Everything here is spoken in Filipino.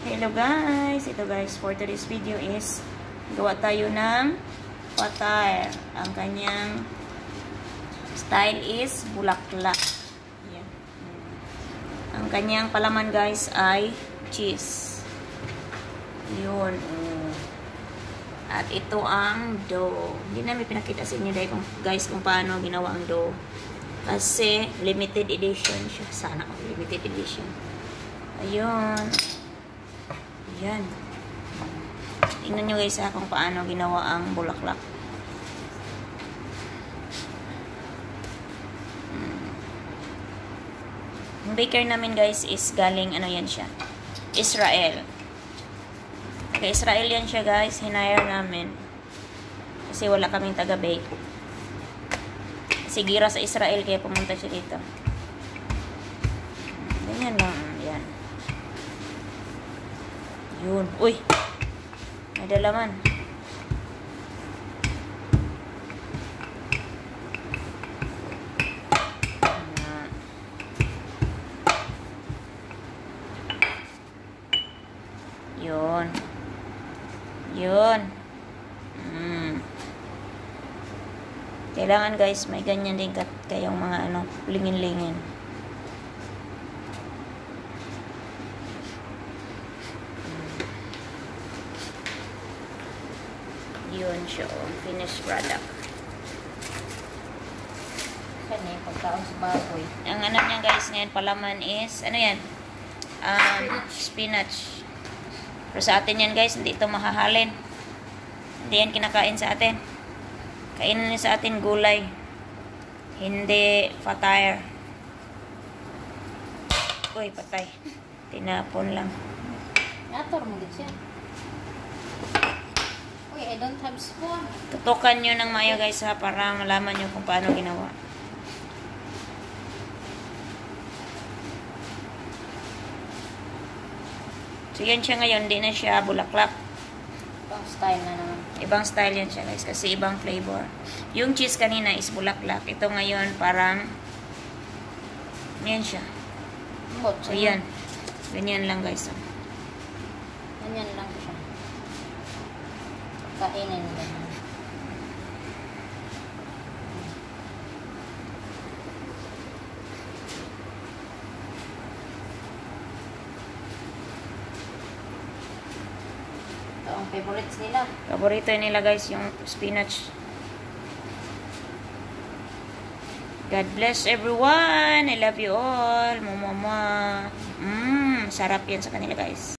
Hello guys! Ito guys, for today's video is gawa tayo ng pattaya. Ang kanyang style is bulaklak. Yan. Ang kanyang palaman guys ay cheese. Yun. At ito ang dough. Hindi namin pinakita sa inyo guys kung paano ginawa ang dough. Kasi limited edition siya. Sana limited edition. Ayun. Yan. Tingnan nyo guys kung paano ginawa ang bulaklak. Yung baker namin guys is galing, ano yan siya, Israel. Okay, Israel yan siya guys. Hinire namin. Kasi wala kaming taga-bake. Kasi gira sa Israel kaya pumunta siya dito. Ganyan lang. Yan. Yun. Uy! May dalaman. Yun. Yun. Kailangan guys, may ganyan din kayong mga ano, lingin-lingin. Yun siya, finished product. Kanya yung pagkaon sa baboy. Ang ano niya guys ngayon, palaman is, ano yan? Spinach. Pero sa atin yan guys, hindi ito mahahalin. Hindi yan kinakain sa atin. Kainin niya sa atin gulay. Hindi pattaya. Uy, patay. Tinapon lang. Nator mo din siya. Uy, I don't have spoon. Tutukan nyo ng mayo guys ha, para malaman nyo kung paano ginawa. So yan siya ngayon, hindi na siya bulaklak. Ibang style na naman. Ibang style yan siya guys, kasi ibang flavor. Yung cheese kanina is bulaklak. Ito ngayon parang yan siya. So yan. Ganyan lang guys. Ganyan lang siya. Kainin nila. Ito ang favorites nila. Paborito nila guys yung spinach. God bless everyone. I love you all. Mama. Sarap yan sa kanila guys.